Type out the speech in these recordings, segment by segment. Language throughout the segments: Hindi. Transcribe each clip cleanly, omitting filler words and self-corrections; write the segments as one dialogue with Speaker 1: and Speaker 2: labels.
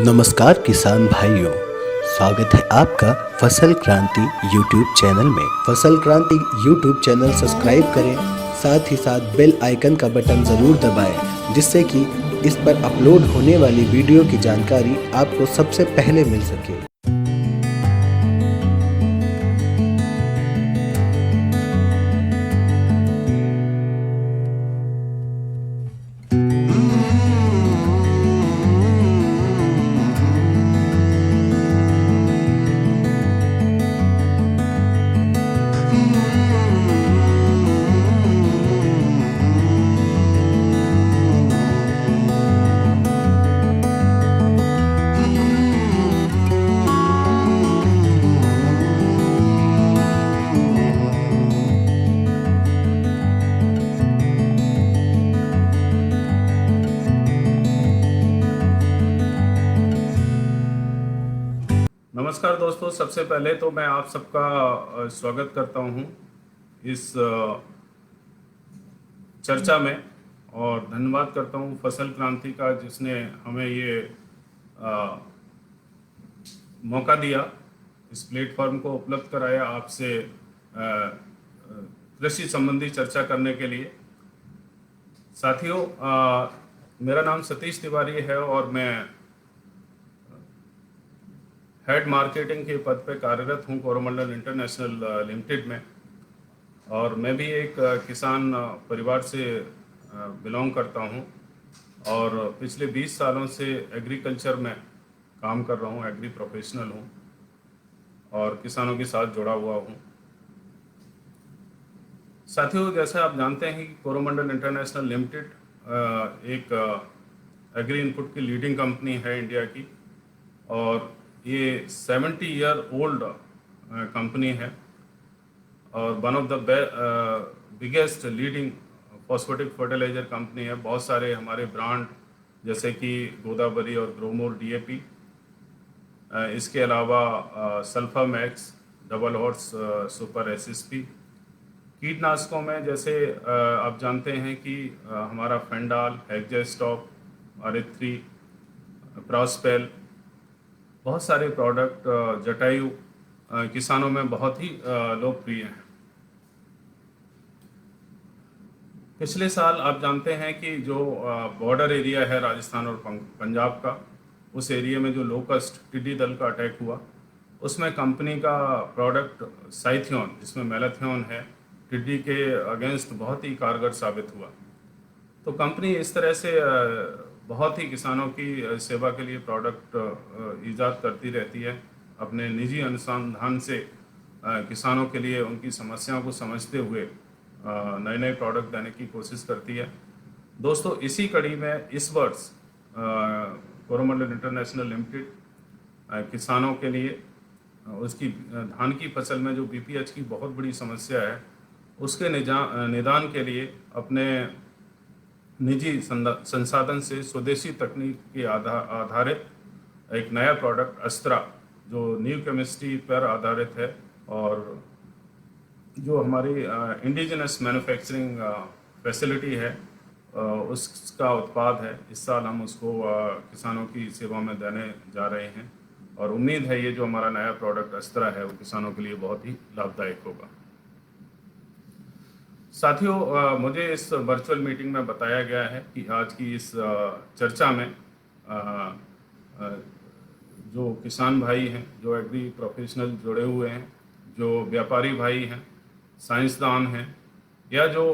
Speaker 1: नमस्कार किसान भाइयों, स्वागत है आपका फसल क्रांति यूट्यूब चैनल में। फसल क्रांति यूट्यूब चैनल सब्सक्राइब करें, साथ ही साथ बेल आइकन का बटन ज़रूर दबाएं, जिससे कि इस पर अपलोड होने वाली वीडियो की जानकारी आपको सबसे पहले मिल सके।
Speaker 2: नमस्कार दोस्तों, सबसे पहले तो मैं आप सबका स्वागत करता हूं इस चर्चा में और धन्यवाद करता हूं फसल क्रांति का, जिसने हमें ये मौका दिया, इस प्लेटफॉर्म को उपलब्ध कराया आपसे कृषि संबंधी चर्चा करने के लिए। साथियों, मेरा नाम सतीश तिवारी है और मैं हेड मार्केटिंग के पद पे कार्यरत हूँ कोरोमंडल इंटरनेशनल लिमिटेड में। और मैं भी एक किसान परिवार से बिलोंग करता हूँ और पिछले 20 सालों से एग्रीकल्चर में काम कर रहा हूँ, एग्री प्रोफेशनल हूँ और किसानों के साथ जुड़ा हुआ हूँ। साथियों, जैसे आप जानते हैं कि कोरोमंडल इंटरनेशनल लिमिटेड एक एग्री इनपुट की लीडिंग कंपनी है इंडिया की, और ये 70 ईयर ओल्ड कंपनी है और one of the biggest leading phosphatic fertiliser company है। बहुत सारे हमारे ब्रांड जैसे कि गोदावरी और ग्रोमोर डीएपी, इसके अलावा Sulfa Max, double horse super SSP. कीटनाशकों में जैसे आप जानते हैं कि हमारा फेंडाल, हेक्जेस्टॉप, आरिथ्री, प्रॉस्पेल, बहुत सारे प्रोडक्ट जटायु किसानों में बहुत ही लोकप्रिय हैं। पिछले साल आप जानते हैं कि जो बॉर्डर एरिया है राजस्थान और पंजाब का, उस एरिया में जो लोकस्ट टिड्डी दल का अटैक हुआ, उसमें कंपनी का प्रोडक्ट साइथियोन, जिसमें मैलाथियोन है, टिड्डी के अगेंस्ट बहुत ही कारगर साबित हुआ। तो कंपनी इस तरह से बहुत ही किसानों की सेवा के लिए प्रोडक्ट ईजाद करती रहती है। अपने निजी अनुसंधान से किसानों के लिए उनकी समस्याओं को समझते हुए नए नए प्रोडक्ट देने की कोशिश करती है। दोस्तों, इसी कड़ी में इस वर्ष कोरोमंडल इंटरनेशनल लिमिटेड किसानों के लिए उसकी धान की फसल में जो बीपीएच की बहुत बड़ी समस्या है, उसके निदान के लिए अपने निजी संसाधन से स्वदेशी तकनीक के आधारित एक नया प्रोडक्ट अस्त्रा, जो न्यू केमिस्ट्री पर आधारित है और जो हमारी इंडिजिनस मैन्युफैक्चरिंग फैसिलिटी है, उसका उत्पाद है। इस साल हम उसको किसानों की सेवा में देने जा रहे हैं और उम्मीद है ये जो हमारा नया प्रोडक्ट अस्त्रा है वो किसानों के लिए बहुत ही लाभदायक होगा। साथियों, मुझे इस वर्चुअल मीटिंग में बताया गया है कि आज की इस चर्चा में जो किसान भाई हैं, जो एग्री प्रोफेशनल जुड़े हुए हैं, जो व्यापारी भाई हैं, साइंसदान हैं, या जो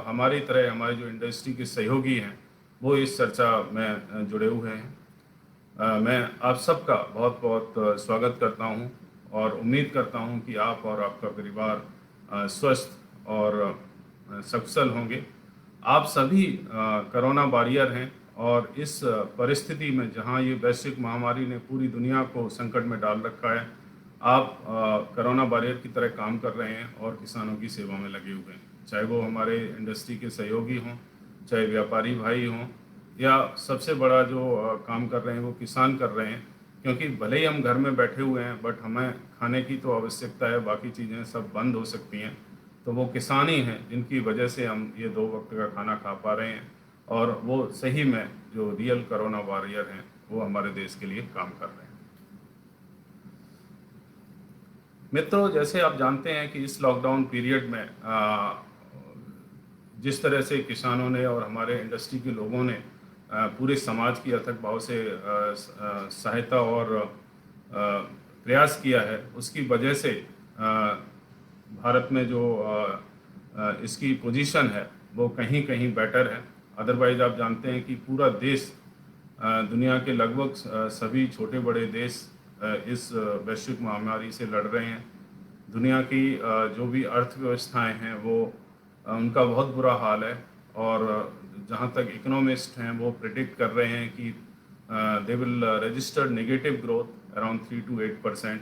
Speaker 2: हमारी तरह हमारे जो इंडस्ट्री के सहयोगी हैं, वो इस चर्चा में जुड़े हुए हैं। मैं आप सबका बहुत बहुत स्वागत करता हूं और उम्मीद करता हूं कि आप और आपका परिवार स्वस्थ और सकुशल होंगे। आप सभी कोरोना वॉरियर हैं और इस परिस्थिति में जहां ये वैश्विक महामारी ने पूरी दुनिया को संकट में डाल रखा है, आप कोरोना वॉरियर की तरह काम कर रहे हैं और किसानों की सेवा में लगे हुए हैं। चाहे वो हमारे इंडस्ट्री के सहयोगी हों, चाहे व्यापारी भाई हों, या सबसे बड़ा जो काम कर रहे हैं वो किसान कर रहे हैं। क्योंकि भले ही हम घर में बैठे हुए हैं, बट हमें खाने की तो आवश्यकता है, बाकी चीज़ें सब बंद हो सकती हैं। तो वो किसान ही हैं जिनकी वजह से हम ये 2 वक्त का खाना खा पा रहे हैं, और वो सही में जो रियल कोरोना वॉरियर हैं वो हमारे देश के लिए काम कर रहे हैं। मित्रों, जैसे आप जानते हैं कि इस लॉकडाउन पीरियड में जिस तरह से किसानों ने और हमारे इंडस्ट्री के लोगों ने पूरे समाज की अथक भाव से सहायता और प्रयास किया है, उसकी वजह से भारत में जो इसकी पोजीशन है वो कहीं कहीं बेटर है। अदरवाइज आप जानते हैं कि पूरा देश, दुनिया के लगभग सभी छोटे बड़े देश इस वैश्विक महामारी से लड़ रहे हैं। दुनिया की जो भी अर्थव्यवस्थाएं हैं वो उनका बहुत बुरा हाल है, और जहां तक इकोनॉमिस्ट हैं वो प्रिडिक्ट कर रहे हैं कि they will register negative growth around 3 to 8%।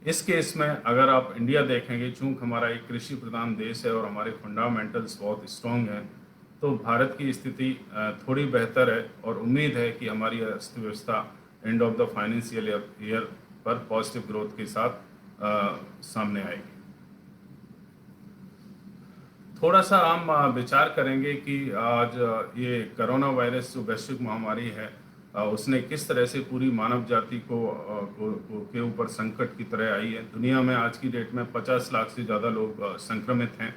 Speaker 2: इस केस में अगर आप इंडिया देखेंगे, चूंकि हमारा एक कृषि प्रधान देश है और हमारे फंडामेंटल्स बहुत स्ट्रॉन्ग हैं, तो भारत की स्थिति थोड़ी बेहतर है और उम्मीद है कि हमारी अर्थव्यवस्था and of the financial year पर पॉजिटिव ग्रोथ के साथ सामने आएगी। थोड़ा सा हम विचार करेंगे कि आज ये कोरोना वायरस जो वैश्विक महामारी है उसने किस तरह से पूरी मानव जाति के ऊपर संकट की तरह आई है। दुनिया में आज की डेट में 50 लाख से ज़्यादा लोग संक्रमित हैं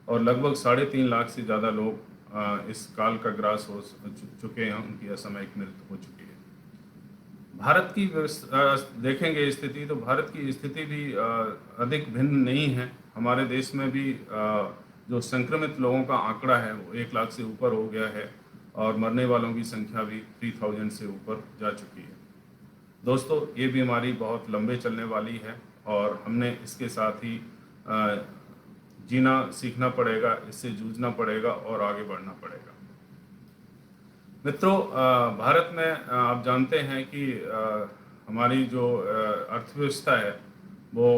Speaker 2: और लगभग 3.5 लाख से ज़्यादा लोग इस काल का ग्रास हो चुके हैं, उनकी असामयिक मृत्यु हो चुकी है। भारत की देखेंगे स्थिति, तो भारत की स्थिति भी अधिक भिन्न नहीं है। हमारे देश में भी जो संक्रमित लोगों का आंकड़ा है वो 1 लाख से ऊपर हो गया है और मरने वालों की संख्या भी 3000 से ऊपर जा चुकी है। दोस्तों, ये बीमारी बहुत लंबे चलने वाली है और हमने इसके साथ ही जीना सीखना पड़ेगा, इससे जूझना पड़ेगा और आगे बढ़ना पड़ेगा। मित्रों, भारत में आप जानते हैं कि हमारी जो अर्थव्यवस्था है वो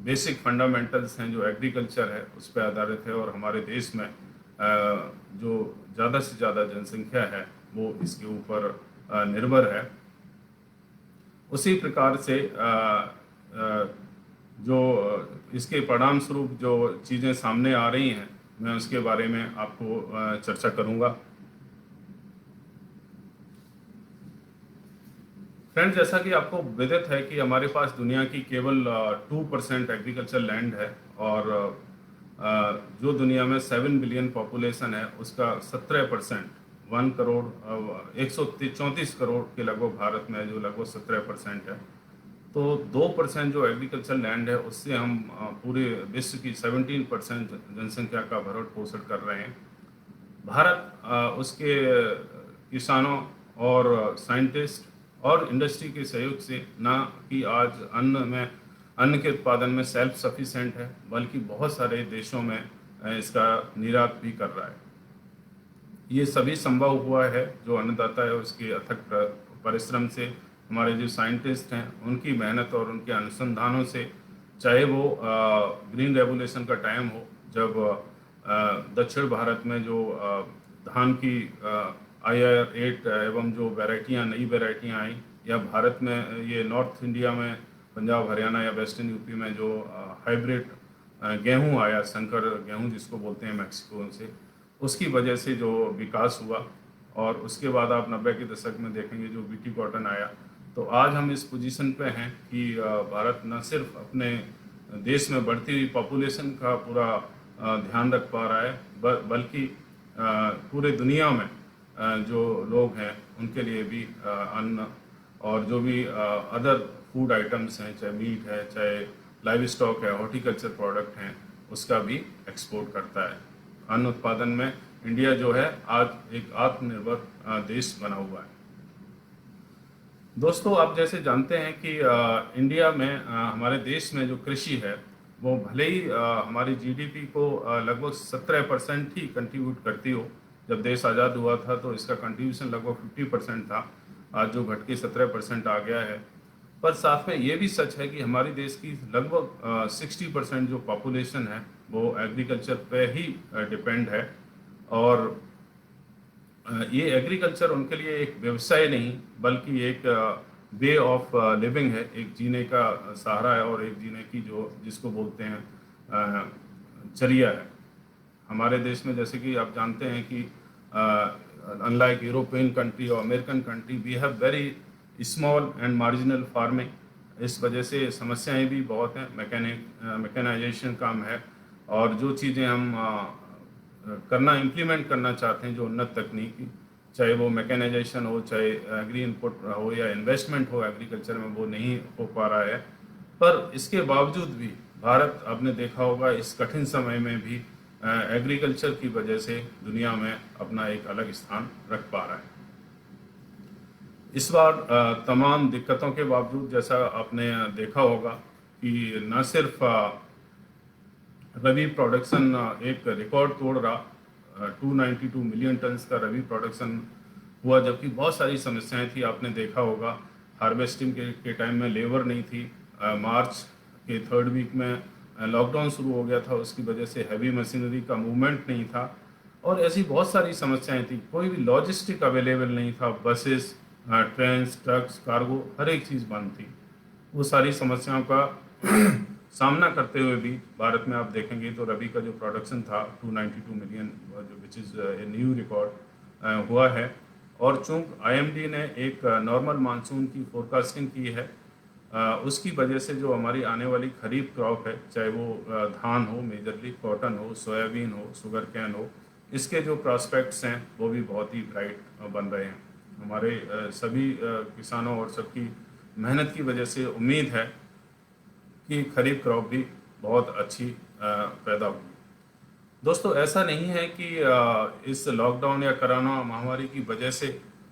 Speaker 2: बेसिक फंडामेंटल्स हैं, जो एग्रीकल्चर है उस पर आधारित है और हमारे देश में जो ज़्यादा से ज़्यादा जनसंख्या है वो इसके ऊपर निर्भर है। उसी प्रकार से जो इसके परिणाम स्वरूप जो चीज़ें सामने आ रही हैं, मैं उसके बारे में आपको चर्चा करूंगा। फ्रेंड, जैसा कि आपको विदित है कि हमारे पास दुनिया की केवल 2% एग्रीकल्चर लैंड है और जो दुनिया में 7 बिलियन पॉपुलेशन है उसका 17%, 134 करोड़ के लगभग भारत में, जो लगभग 17% है। तो 2% जो एग्रीकल्चर लैंड है उससे हम पूरे विश्व की 17% जनसंख्या का भरण पोषण कर रहे हैं। भारत उसके किसानों और साइंटिस्ट और इंडस्ट्री के सहयोग से ना कि आज अन्न के उत्पादन में सेल्फ सफिशिएंट है, बल्कि बहुत सारे देशों में इसका निर्यात भी कर रहा है। ये सभी संभव हुआ है जो अन्नदाता है उसके अथक परिश्रम से, हमारे जो साइंटिस्ट हैं उनकी मेहनत और उनके अनुसंधानों से। चाहे वो ग्रीन रेवोल्यूशन का टाइम हो, जब दक्षिण भारत में जो धान की IR8 एवं जो नई वैरायटियाँ आई, या भारत में ये नॉर्थ इंडिया में पंजाब हरियाणा या वेस्टर्न यूपी में जो हाइब्रिड गेहूं आया, संकर गेहूं जिसको बोलते हैं मैक्सिको से, उसकी वजह से जो विकास हुआ। और उसके बाद आप 90 के दशक में देखेंगे जो BT कॉटन आया। तो आज हम इस पोजीशन पे हैं कि भारत न सिर्फ अपने देश में बढ़ती हुई पॉपुलेशन का पूरा ध्यान रख पा रहा है, बल्कि पूरे दुनिया में जो लोग हैं उनके लिए भी अन्न और जो भी अदर फूड आइटम्स हैं, चाहे मीट है, चाहे लाइव स्टॉक है, हॉर्टिकल्चर प्रोडक्ट हैं, उसका भी एक्सपोर्ट करता है। अन्न उत्पादन में इंडिया जो है आज एक आत्मनिर्भर देश बना हुआ है। दोस्तों, आप जैसे जानते हैं कि इंडिया में हमारे देश में जो कृषि है वो भले ही हमारी GDP को लगभग 17% ही कंट्रीब्यूट करती हो। जब देश आज़ाद हुआ था तो इसका कंट्रीब्यूशन लगभग 50% था, आज जो घट के 17% आ गया है। पर साथ में ये भी सच है कि हमारे देश की लगभग 60% जो पॉपुलेशन है वो एग्रीकल्चर पे ही डिपेंड है। और ये एग्रीकल्चर उनके लिए एक व्यवसाय नहीं बल्कि एक वे ऑफ लिविंग है, एक जीने का सहारा है और एक जीने की जो जिसको बोलते हैं चर्या है। हमारे देश में जैसे कि आप जानते हैं कि unlike European country or American country, we have very small and marginal farming. इस वजह से समस्याएं भी बहुत हैं, मैकेनाइजेशन कम है, और जो चीज़ें हम करना इम्प्लीमेंट करना चाहते हैं, जो उन्नत तकनीकी, चाहे वो मैकेनाइजेशन हो, चाहे एग्री इनपुट हो या इन्वेस्टमेंट हो एग्रीकल्चर में, वो नहीं हो पा रहा है। पर इसके बावजूद भी भारत, आपने देखा होगा, इस कठिन समय में भी एग्रीकल्चर की वजह से दुनिया में अपना एक अलग स्थान रख पा रहा है। इस बार तमाम दिक्कतों के बावजूद, जैसा आपने देखा होगा कि न सिर्फ रबी प्रोडक्शन एक रिकॉर्ड तोड़ रहा, 292 मिलियन टन्स का रबी प्रोडक्शन हुआ, जबकि बहुत सारी समस्याएं थी। आपने देखा होगा हार्वेस्टिंग के टाइम में लेबर नहीं थी, मार्च के 3rd वीक में लॉकडाउन शुरू हो गया था, उसकी वजह से हैवी मशीनरी का मूवमेंट नहीं था, और ऐसी बहुत सारी समस्याएं थी। कोई भी लॉजिस्टिक अवेलेबल नहीं था, बसेस, ट्रेन्स, ट्रक्स, कार्गो, हर एक चीज़ बंद थी। वो सारी समस्याओं का सामना करते हुए भी भारत में आप देखेंगे तो रबी का जो प्रोडक्शन था 292 मिलियन, जो which is a new record हुआ है। और चूँकि IMD ने एक नॉर्मल मानसून की फोरकास्टिंग की है, उसकी वजह से जो हमारी आने वाली खरीफ क्रॉप है, चाहे वो धान हो, मेजरली कॉटन हो, सोयाबीन हो, शुगर कैन हो, इसके जो प्रॉस्पेक्ट्स हैं वो भी बहुत ही ब्राइट बन रहे हैं। हमारे सभी किसानों और सबकी मेहनत की वजह से उम्मीद है कि खरीफ क्रॉप भी बहुत अच्छी पैदा होगी। दोस्तों, ऐसा नहीं है कि इस लॉकडाउन या कोरोना महामारी की वजह से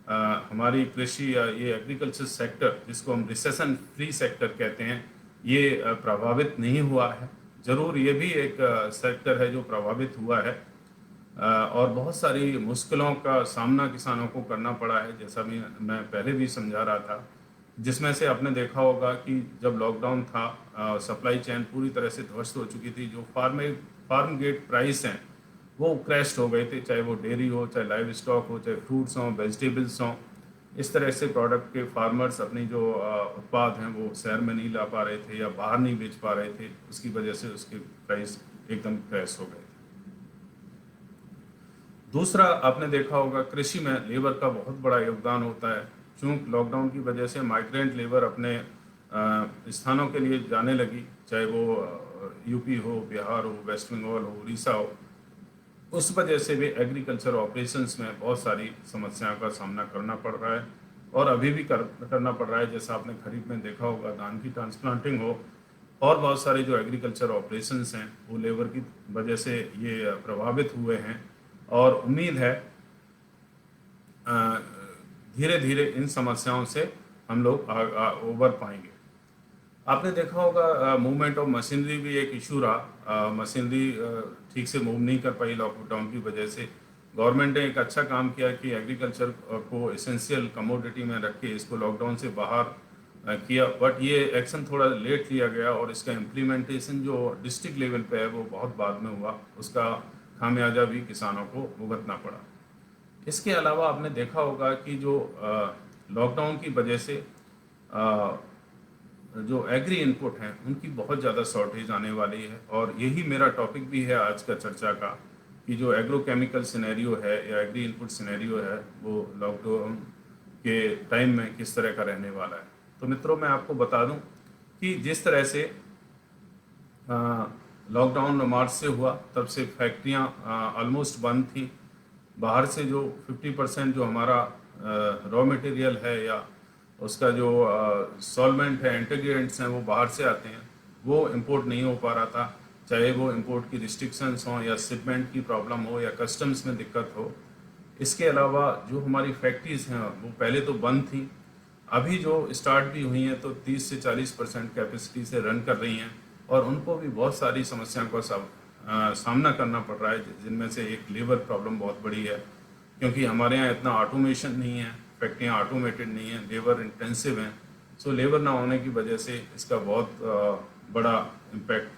Speaker 2: हमारी कृषि या ये एग्रीकल्चर सेक्टर, जिसको हम रिसेशन फ्री सेक्टर कहते हैं, ये प्रभावित नहीं हुआ है। ज़रूर ये भी एक सेक्टर है जो प्रभावित हुआ है, और बहुत सारी मुश्किलों का सामना किसानों को करना पड़ा है, जैसा भी मैं पहले भी समझा रहा था। जिसमें से आपने देखा होगा कि जब लॉकडाउन था, सप्लाई चेन पूरी तरह से ध्वस्त हो चुकी थी। जो फार्म गेट प्राइस हैं वो क्रैश हो गए थे, चाहे वो डेयरी हो, चाहे लाइव स्टॉक हो, चाहे फ्रूट्स हों, वेजिटेबल्स हों। इस तरह से प्रोडक्ट के फार्मर्स अपनी जो उत्पाद हैं वो शहर में नहीं ला पा रहे थे या बाहर नहीं बेच पा रहे थे, उसकी वजह से उसके प्राइस एकदम क्रैश हो गए थे। दूसरा, आपने देखा होगा कृषि में लेबर का बहुत बड़ा योगदान होता है। चूँकि लॉकडाउन की वजह से माइग्रेंट लेबर अपने स्थानों के लिए जाने लगी, चाहे वो यूपी हो, बिहार हो, वेस्ट बंगाल हो, उड़ीसा हो, उस वजह से भी एग्रीकल्चर ऑपरेशंस में बहुत सारी समस्याओं का सामना करना पड़ रहा है, और अभी भी करना पड़ रहा है। जैसा आपने खरीफ में देखा होगा, धान की ट्रांसप्लांटिंग हो, और बहुत सारे जो एग्रीकल्चर ऑपरेशंस हैं वो लेबर की वजह से ये प्रभावित हुए हैं, और उम्मीद है धीरे धीरे इन समस्याओं से हम लोग उबर पाएंगे। आपने देखा होगा मूवमेंट ऑफ मशीनरी भी एक इशू रहा। मशीनरी ठीक से मूव नहीं कर पाई लॉकडाउन की वजह से। गवर्नमेंट ने एक अच्छा काम किया कि एग्रीकल्चर को एसेंशियल कमोडिटी में रख के इसको लॉकडाउन से बाहर किया, बट ये एक्शन थोड़ा लेट लिया गया, और इसका इम्प्लीमेंटेशन जो डिस्ट्रिक्ट लेवल पे है वो बहुत बाद में हुआ। उसका खामियाजा भी किसानों को भुगतना पड़ा। इसके अलावा आपने देखा होगा कि जो लॉकडाउन की वजह से जो एग्री इनपुट हैं उनकी बहुत ज़्यादा शॉर्टेज आने वाली है, और यही मेरा टॉपिक भी है आज का चर्चा का, कि जो एग्रोकेमिकल सिनेरियो है या एग्री इनपुट सिनेरियो है वो लॉकडाउन के टाइम में किस तरह का रहने वाला है। तो मित्रों, मैं आपको बता दूं कि जिस तरह से लॉकडाउन मार्च से हुआ, तब से फैक्ट्रियां ऑलमोस्ट बंद थी। बाहर से जो 50% जो हमारा रॉ मटेरियल है या उसका जो सॉल्वेंट है, इंटीग्रेंट्स हैं, वो बाहर से आते हैं, वो इंपोर्ट नहीं हो पा रहा था। चाहे वो इंपोर्ट की रिस्ट्रिक्शंस हों या शिपमेंट की प्रॉब्लम हो या कस्टम्स में दिक्कत हो। इसके अलावा जो हमारी फैक्ट्रीज़ हैं वो पहले तो बंद थी, अभी जो स्टार्ट भी हुई हैं तो 30 से 40% कैपेसिटी से रन कर रही हैं, और उनको भी बहुत सारी समस्याओं का सामना करना पड़ रहा है, जिनमें से एक लेबर प्रॉब्लम बहुत बड़ी है, क्योंकि हमारे यहाँ इतना ऑटोमेशन नहीं है, फैक्ट्रियाँ ऑटोमेटेड नहीं हैं, लेबर इंटेंसिव हैं। सो लेबर ना होने की वजह से इसका बहुत बड़ा इम्पैक्ट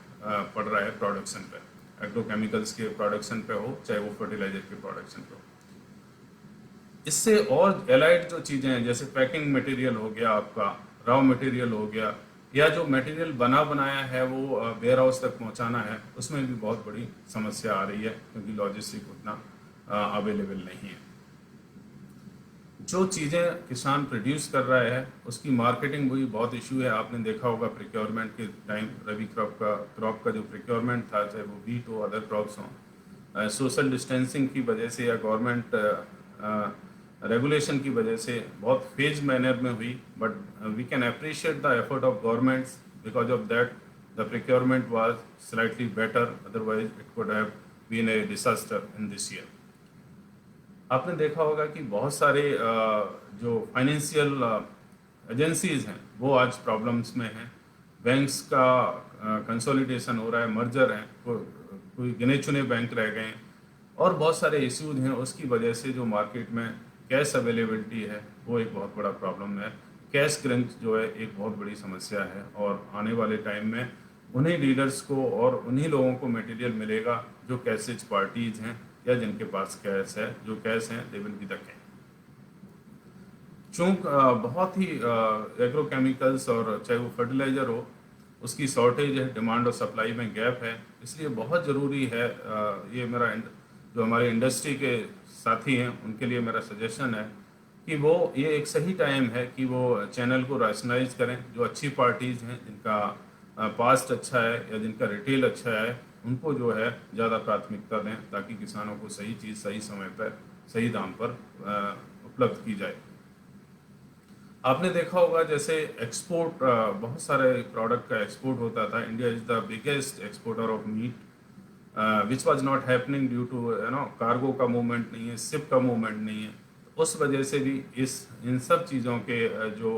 Speaker 2: पड़ रहा है प्रोडक्शन पे, एग्रोकेमिकल्स के प्रोडक्शन पे हो, चाहे वो फर्टिलाइजर के प्रोडक्शन पे हो। इससे और एलाइड जो चीज़ें हैं, जैसे पैकिंग मटेरियल हो गया, आपका रॉ मटेरियल हो गया, या जो मटेरियल बनाया है वो वेयर हाउस तक पहुंचाना है, उसमें भी बहुत बड़ी समस्या आ रही है, क्योंकि लॉजिस्टिक उतना अवेलेबल नहीं है। जो चीज़ें किसान प्रोड्यूस कर रहा है उसकी मार्केटिंग भी बहुत इशू है। आपने देखा होगा प्रिक्योरमेंट के टाइम रबी क्रॉप का जो प्रिक्योरमेंट था, चाहे वो वीट हो अदर क्रॉप्स हों, सोशल डिस्टेंसिंग की वजह से या गवर्नमेंट रेगुलेशन की वजह से बहुत फेज मैनर में हुई, but we can appreciate the effort of governments because of that the procurement was slightly better, otherwise it could have been a disaster in this year. आपने देखा होगा कि बहुत सारे जो फाइनेंशियल एजेंसीज हैं वो आज प्रॉब्लम्स में हैं। बैंक्स का कंसोलिडेशन हो रहा है, मर्जर है, कोई गिने चुने बैंक रह गए हैं और बहुत सारे इश्यूज हैं। उसकी वजह से जो मार्केट में कैश अवेलेबिलिटी है वो एक बहुत बड़ा प्रॉब्लम है। कैश क्रंच जो है एक बहुत बड़ी समस्या है और आने वाले टाइम में उन्हीं डीलर्स को और उन्हीं लोगों को मटेरियल मिलेगा जो कैसेज पार्टीज हैं या जिनके पास कैश है। जो कैश हैं they will be the cash. चूँकि बहुत ही एग्रोकेमिकल्स और चाहे वो फर्टिलाइज़र हो उसकी शॉर्टेज है, डिमांड और सप्लाई में गैप है, इसलिए बहुत ज़रूरी है। ये मेरा जो हमारे इंडस्ट्री के साथी हैं उनके लिए मेरा सजेशन है कि वो ये एक सही टाइम है कि वो चैनल को रैशनलाइज करें। जो अच्छी पार्टीज़ हैं जिनका पास्ट अच्छा है या जिनका रिटेल अच्छा है उनको जो है ज़्यादा प्राथमिकता दें ताकि किसानों को सही चीज़ सही समय पर सही दाम पर उपलब्ध की जाए। आपने देखा होगा जैसे एक्सपोर्ट, बहुत सारे प्रोडक्ट का एक्सपोर्ट होता था। India is the biggest exporter of meat which was not happening due to cargo का मूवमेंट नहीं है, शिप का मूवमेंट नहीं है। उस वजह से भी इन सब चीज़ों के जो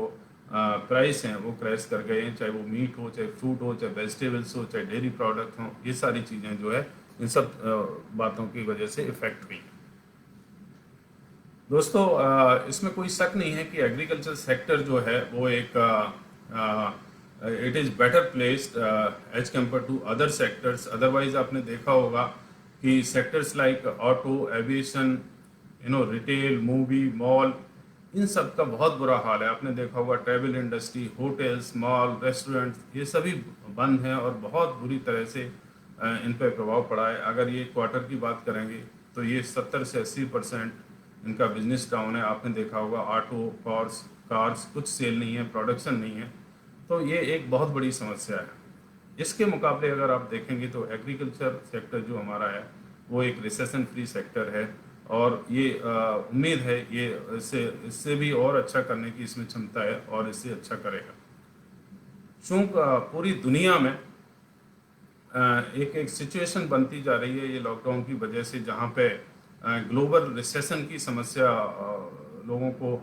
Speaker 2: प्राइस हैं वो क्रैश कर गए हैं, चाहे वो मीट हो, चाहे फ्रूट हो, चाहे वेजिटेबल्स हो, चाहे डेयरी प्रोडक्ट हों। ये सारी चीज़ें जो है इन सब बातों की वजह से इफ़ेक्ट हुई। दोस्तों, इसमें कोई शक नहीं है कि एग्रीकल्चर सेक्टर जो है वो एक it is better placed as compare to other sectors. Otherwise आपने देखा होगा कि sectors like auto, aviation, retail, movie, mall, इन सब का बहुत बुरा हाल है। आपने देखा होगा travel industry, hotels, mall, restaurants, ये सभी बंद हैं और बहुत बुरी तरह से इन पर प्रभाव पड़ा है। अगर ये क्वार्टर की बात करेंगे तो ये 70 से 80% इनका बिजनेस डाउन है। आपने देखा होगा ऑटो, कार्स कुछ सेल नहीं है, प्रोडक्शन नहीं है, तो ये एक बहुत बड़ी समस्या है। इसके मुकाबले अगर आप देखेंगे तो एग्रीकल्चर सेक्टर जो हमारा है वो एक रिसेशन फ्री सेक्टर है और ये उम्मीद है ये इससे भी और अच्छा करने की इसमें क्षमता है और इससे अच्छा करेगा। चूँकि पूरी दुनिया में एक सिचुएशन बनती जा रही है ये लॉकडाउन की वजह से, जहाँ पे ग्लोबल रिसेशन की समस्या लोगों को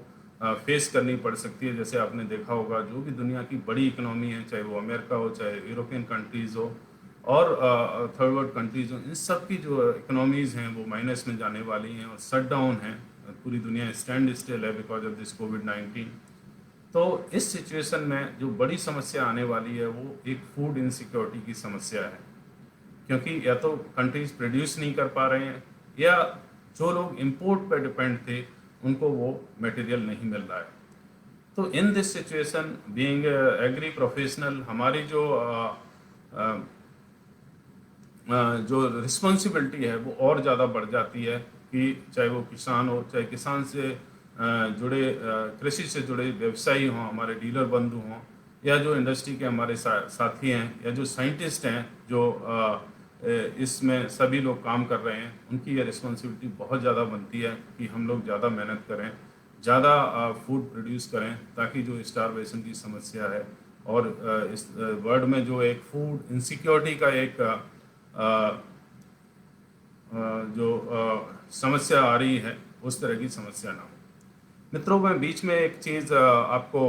Speaker 2: फेस करनी पड़ सकती है। जैसे आपने देखा होगा जो भी दुनिया की बड़ी इकोनॉमी है, चाहे वो अमेरिका हो, चाहे यूरोपियन कंट्रीज़ हो और थर्ड वर्ल्ड कंट्रीज़ हो, इन सब की जो इकोनॉमीज़ हैं वो माइनस में जाने वाली हैं और शट डाउन है। पूरी दुनिया स्टैंड स्टिल है बिकॉज ऑफ दिस कोविड-19। तो इस सिचुएशन में जो बड़ी समस्या आने वाली है वो एक फूड इनसिक्योरिटी की समस्या है, क्योंकि या तो कंट्रीज प्रोड्यूस नहीं कर पा रहे हैं या जो लोग इंपोर्ट पर डिपेंड थे उनको वो मटेरियल नहीं मिल रहा है। तो in this situation being agri professional, हमारी जो रिस्पॉन्सिबिलिटी है वो और ज़्यादा बढ़ जाती है कि चाहे वो किसान हो, चाहे किसान से जुड़े कृषि से जुड़े व्यवसायी हों, हमारे डीलर बंधु हों, या जो इंडस्ट्री के हमारे साथी हैं या जो साइंटिस्ट हैं जो इसमें सभी लोग काम कर रहे हैं, उनकी ये रिस्पॉन्सिबिलिटी बहुत ज़्यादा बनती है कि हम लोग ज़्यादा मेहनत करें, ज़्यादा फूड प्रोड्यूस करें ताकि जो स्टारवेशन की समस्या है और इस वर्ल्ड में जो एक फूड इनसिक्योरिटी का एक समस्या आ रही है उस तरह की समस्या ना हो। मित्रों, मैं बीच में एक चीज़ आपको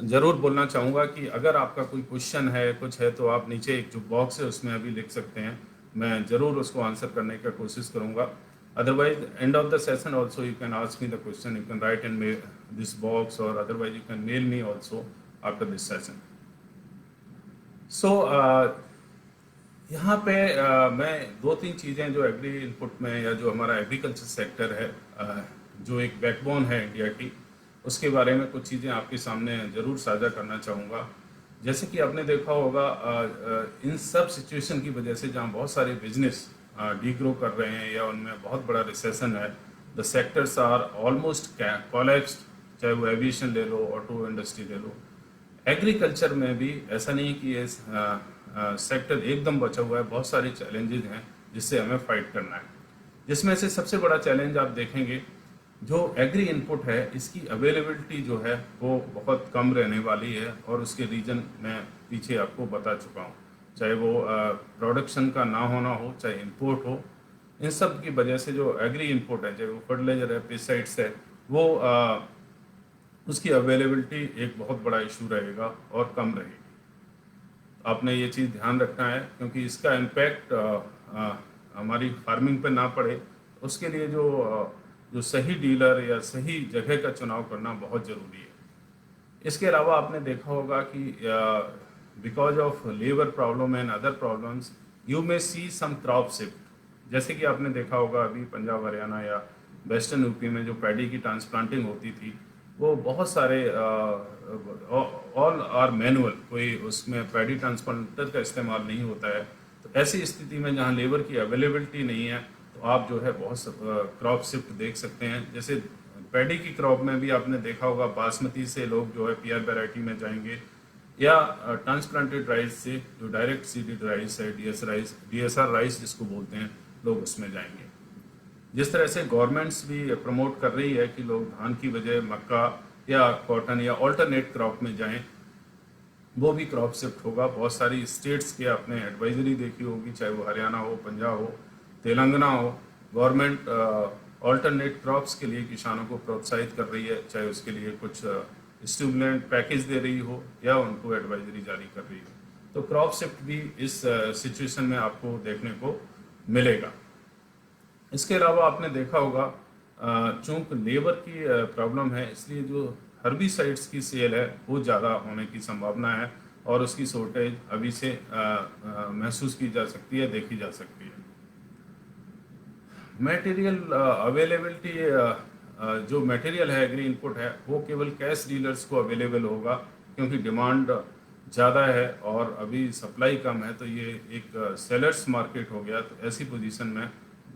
Speaker 2: ज़रूर बोलना चाहूँगा कि अगर आपका कोई क्वेश्चन है, कुछ है, तो आप नीचे एक जो बॉक्स है उसमें अभी लिख सकते हैं। मैं ज़रूर उसको आंसर करने का कोशिश करूँगा। Otherwise end of the session also you can ask me the question, you can write in this box और otherwise you can mail me also after this session. So यहाँ पे मैं 2-3 चीज़ें जो एग्री इनपुट में या जो हमारा एग्रीकल्चर सेक्टर है जो एक बैकबोन है इंडिया की, उसके बारे में कुछ चीज़ें आपके सामने ज़रूर साझा करना चाहूँगा। जैसे कि आपने देखा होगा इन सब सिचुएशन की वजह से जहाँ बहुत सारे बिजनेस डीग्रो कर रहे हैं या उनमें बहुत बड़ा रिसेशन है, the sectors are almost collapsed, चाहे वो एविएशन ले लो, ऑटो इंडस्ट्री ले लो। एग्रीकल्चर में भी ऐसा नहीं कि ये सेक्टर एकदम बचा हुआ है, बहुत सारे चैलेंजेस हैं जिससे हमें फाइट करना है। जिसमें से सबसे बड़ा चैलेंज आप देखेंगे, जो एग्री इनपुट है इसकी अवेलेबिलिटी जो है वो बहुत कम रहने वाली है, और उसके रीजन मैं पीछे आपको बता चुका हूँ। चाहे वो प्रोडक्शन का ना होना हो, चाहे इंपोर्ट हो, इन सब की वजह से जो एग्री इनपुट है, चाहे वो फर्टिलाइजर है, पेस्टिसाइड्स है, वो उसकी अवेलेबिलिटी एक बहुत बड़ा इशू रहेगा और कम रहेगी। आपने ये चीज़ ध्यान रखना है, क्योंकि इसका इम्पैक्ट हमारी फार्मिंग पे ना पड़े, उसके लिए जो सही डीलर या सही जगह का चुनाव करना बहुत ज़रूरी है। इसके अलावा आपने देखा होगा कि because of labour problem and other problems you may see some crop shift. जैसे कि आपने देखा होगा अभी पंजाब, हरियाणा या वेस्टर्न यूपी में जो पैडी की ट्रांसप्लांटिंग होती थी, वो बहुत सारे ऑल आर मैनुअल, कोई उसमें पैडी ट्रांसप्लांटर का इस्तेमाल नहीं होता है। तो ऐसी स्थिति में जहाँ लेबर की अवेलेबिलिटी नहीं है, तो आप जो है बहुत क्रॉप शिफ्ट देख सकते हैं। जैसे पैडी की क्रॉप में भी आपने देखा होगा, बासमती से लोग जो है पीआर वैरायटी में जाएंगे, या ट्रांसप्लांटेड राइस से जो डायरेक्ट सीडेड राइस है, डीएसआर राइस जिसको बोलते हैं, लोग उसमें जाएंगे। जिस तरह से गवर्नमेंट्स भी प्रमोट कर रही है कि लोग धान की बजाय मक्का या कॉटन या ऑल्टरनेट क्रॉप में जाएं, वो भी क्रॉप शिफ्ट होगा। बहुत सारी स्टेट्स के आपने एडवाइजरी देखी होगी, चाहे वो हरियाणा हो, पंजाब हो, तेलंगाना हो। गवर्नमेंट ऑल्टरनेट क्रॉप्स के लिए किसानों को प्रोत्साहित कर रही है, चाहे उसके लिए कुछ स्टिमुलेंट पैकेज दे रही हो या उनको एडवाइजरी जारी कर रही हो। तो क्रॉप शिफ्ट भी इस सिचुएशन में आपको देखने को मिलेगा। इसके अलावा आपने देखा होगा, चूंकि लेबर की प्रॉब्लम है, इसलिए जो हर्बिसाइड्स की सेल है वो ज़्यादा होने की संभावना है, और उसकी शॉर्टेज अभी से महसूस की जा सकती है, देखी जा सकती है। मटेरियल अवेलेबिलिटी, जो मटेरियल है, एग्री इनपुट है, वो केवल कैश डीलर्स को अवेलेबल होगा, क्योंकि डिमांड ज़्यादा है और अभी सप्लाई कम है। तो ये एक सेलर्स मार्केट हो गया। तो ऐसी पोजीशन में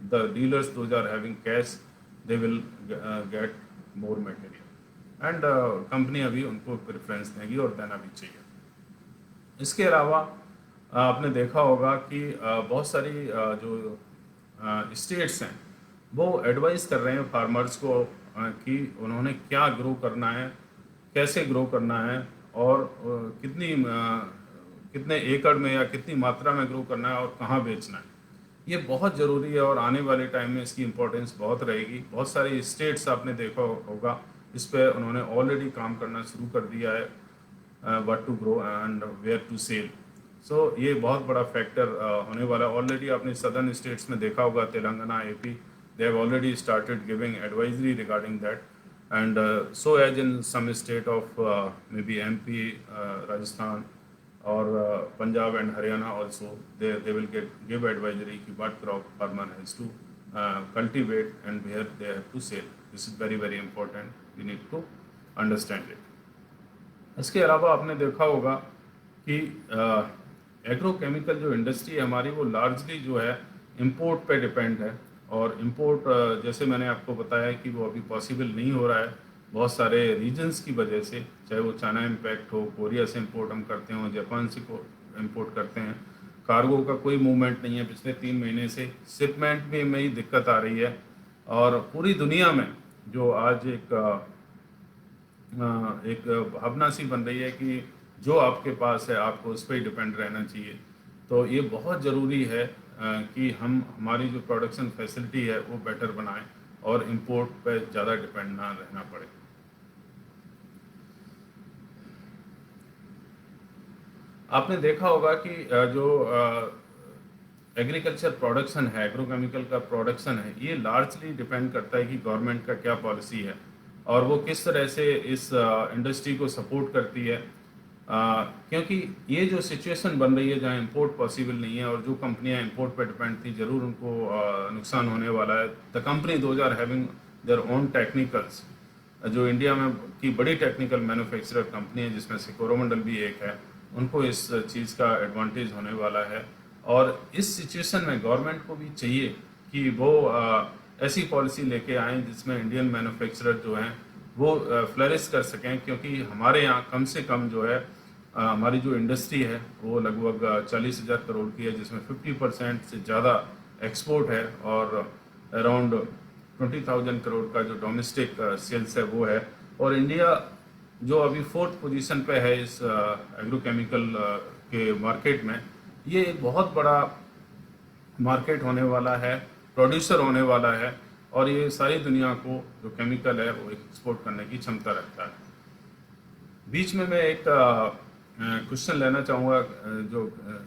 Speaker 2: the dealers those are having cash, they will get more material, and company अभी उनको प्रेफरेंस देगी और देना भी चाहिए। इसके अलावा आपने देखा होगा कि बहुत सारी जो स्टेट्स हैं वो एडवाइस कर रहे हैं फार्मर्स को कि उन्होंने क्या ग्रो करना है, कैसे ग्रो करना है, और कितने एकड़ में या कितनी मात्रा में ग्रो करना है और कहाँ बेचना है। ये बहुत ज़रूरी है और आने वाले टाइम में इसकी इम्पोर्टेंस बहुत रहेगी। बहुत सारी स्टेट्स आपने देखा होगा, इस पर उन्होंने ऑलरेडी काम करना शुरू कर दिया है, what to grow and where to sell. So ये बहुत बड़ा फैक्टर होने वाला है। ऑलरेडी आपने सदर्न स्टेट्स में देखा होगा, Telangana, AP, they have already started giving advisory regarding that, and so as in some state of maybe MP, Rajasthan, or Punjab and Haryana also, they will give advisory ki what crop farmer has to cultivate and where they have to sell. This is very very important, we need to understand it. इसके अलावा आपने देखा होगा कि एग्रोकेमिकल जो इंडस्ट्री है हमारी, वो लार्जली जो है इंपोर्ट पे डिपेंड है, और इंपोर्ट जैसे मैंने आपको बताया कि वो अभी पॉसिबल नहीं हो रहा है बहुत सारे रीजन्स की वजह से। चाहे वो चाइना इम्पैक्ट हो, कोरिया से इंपोर्ट हम करते हो, जापान से इंपोर्ट करते हैं, कार्गो का कोई मूवमेंट नहीं है पिछले 3 महीने से, शिपमेंट में ही दिक्कत आ रही है। और पूरी दुनिया में जो आज एक भावना सी बन रही है कि जो आपके पास है आपको उस पर ही डिपेंड रहना चाहिए। तो ये बहुत ज़रूरी है कि हम हमारी जो प्रोडक्शन फैसिलिटी है वो बेटर बनाएं और इंपोर्ट पे ज़्यादा डिपेंड ना रहना पड़े। आपने देखा होगा कि जो एग्रीकल्चर प्रोडक्शन है, एग्रोकेमिकल का प्रोडक्शन है, ये लार्जली डिपेंड करता है कि गवर्नमेंट का क्या पॉलिसी है और वो किस तरह से इस इंडस्ट्री को सपोर्ट करती है। क्योंकि ये जो सिचुएशन बन रही है जहाँ इंपोर्ट पॉसिबल नहीं है और जो कंपनियां इंपोर्ट पर डिपेंड थी, ज़रूर उनको नुकसान होने वाला है। The company those are having their own technicals, जो इंडिया में की बड़ी टेक्निकल मैन्युफैक्चरर कंपनी है जिसमें से कोरोमंडल भी एक है, उनको इस चीज़ का एडवांटेज होने वाला है। और इस सिचुएशन में गवर्नमेंट को भी चाहिए कि वो ऐसी पॉलिसी लेके आएँ जिसमें इंडियन मैन्युफैक्चरर जो हैं वो फ्लरिश कर सकें, क्योंकि हमारे यहाँ कम से कम जो है हमारी जो इंडस्ट्री है वो लगभग 40,000 करोड़ की है, जिसमें 50% से ज़्यादा एक्सपोर्ट है और अराउंड 20,000 करोड़ का जो डोमेस्टिक सेल्स है वो है। और इंडिया जो अभी 4th पोजीशन पे है इस एग्रोकेमिकल के मार्केट में, ये एक बहुत बड़ा मार्केट होने वाला है, प्रोड्यूसर होने वाला है, और ये सारी दुनिया को जो केमिकल है वो एक्सपोर्ट करने की क्षमता रखता है। बीच में मैं एक क्वेश्चन लेना चाहूँगा, जो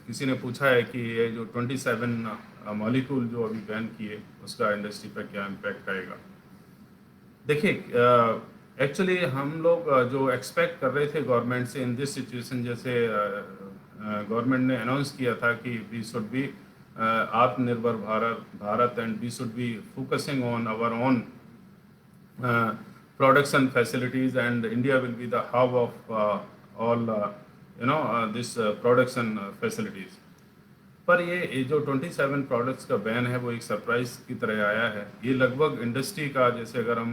Speaker 2: किसी ने पूछा है कि ये जो 27 मॉलिक्यूल जो अभी बैन किए उसका इंडस्ट्री पर क्या इम्पैक्ट आएगा। देखिए, एक्चुअली हम लोग जो एक्सपेक्ट कर रहे थे गवर्नमेंट से इन दिस सिचुएशन, जैसे गवर्नमेंट ने अनाउंस किया था कि we should be Aatmanirbhar Bharat and we should be focusing on our own production facilities, and India will be the hub of all this production facilities. पर ये जो 27 प्रोडक्ट्स का बैन है वो एक सरप्राइज की तरह आया है। ये लगभग इंडस्ट्री का, जैसे अगर हम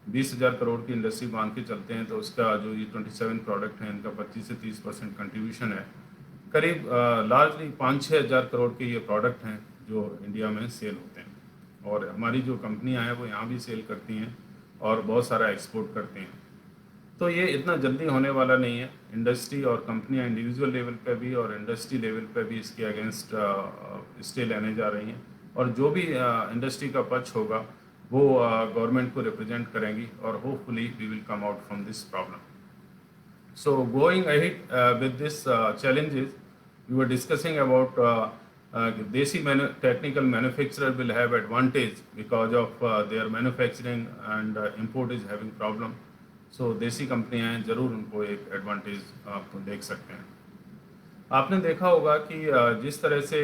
Speaker 2: 20,000 करोड़ की इंडस्ट्री मान के चलते हैं तो उसका जो ये 27 प्रोडक्ट हैं इनका 25 से 30% कंट्रीब्यूशन है। करीब लार्जली 5-6 हज़ार करोड़ के ये प्रोडक्ट हैं जो इंडिया में सेल होते हैं, और हमारी जो कंपनियां हैं वो यहाँ भी सेल करती हैं और बहुत सारा एक्सपोर्ट करते हैं। तो ये इतना जल्दी होने वाला नहीं है। इंडस्ट्री और कंपनियां इंडिविजुअल लेवल पे भी और इंडस्ट्री लेवल पे भी इसके अगेंस्ट स्टे लेने जा रही हैं, और जो भी इंडस्ट्री का पक्ष होगा वो गवर्नमेंट को रिप्रेजेंट करेंगी, और hopefully we will come out from this problem. So going ahead with this challenges, we were discussing about Desi technical manufacturer will have advantage because of their manufacturing, and import is having problem. So देसी कंपनियां हैं, ज़रूर उनको एक एडवांटेज आप देख सकते हैं। आपने देखा होगा कि जिस तरह से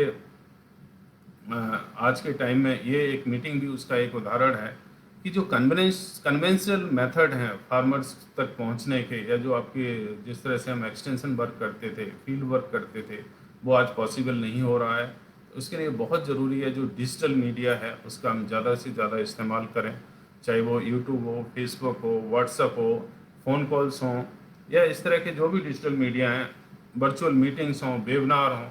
Speaker 2: आज के टाइम में ये एक मीटिंग भी उसका एक उदाहरण है कि जो कन्वेंशनल मेथड हैं फार्मर्स तक पहुंचने के, या जो आपके जिस तरह से हम एक्सटेंशन वर्क करते थे, फील्ड वर्क करते थे, वो आज पॉसिबल नहीं हो रहा है। तो उसके लिए बहुत ज़रूरी है जो डिजिटल मीडिया है उसका हम ज़्यादा से ज़्यादा इस्तेमाल करें, चाहे वो यूट्यूब हो, फेसबुक हो, व्हाट्सअप हो, फ़ोन कॉल्स हों, या इस तरह के जो भी डिजिटल मीडिया हैं, वर्चुअल मीटिंग्स हों, वेबिनार हों,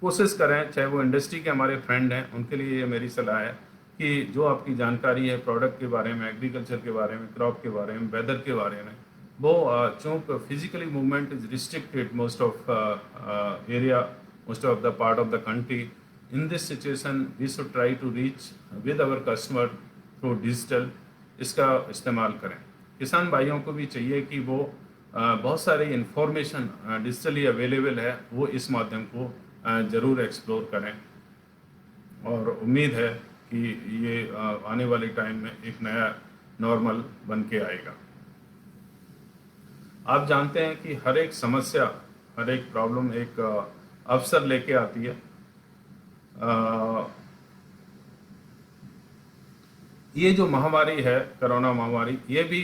Speaker 2: कोशिश करें, चाहे वो इंडस्ट्री के हमारे फ्रेंड हैं उनके लिए ये मेरी सलाह है कि जो आपकी जानकारी है प्रोडक्ट के बारे में, एग्रीकल्चर के बारे में, क्रॉप के बारे में, वेदर के बारे में, वो चूँकि physically movement is restricted most of area, most of the part of the country, in this situation we should try to reach with our customer through digital, इसका इस्तेमाल करें। किसान भाइयों को भी चाहिए कि वो बहुत सारी इंफॉर्मेशन डिजिटली अवेलेबल है, वो इस माध्यम को ज़रूर एक्सप्लोर करें, और उम्मीद है कि ये आने वाले टाइम में एक नया नॉर्मल बन के आएगा। आप जानते हैं कि हर एक समस्या, हर एक प्रॉब्लम एक अवसर लेके आती है। ये जो महामारी है, कोरोना महामारी, ये भी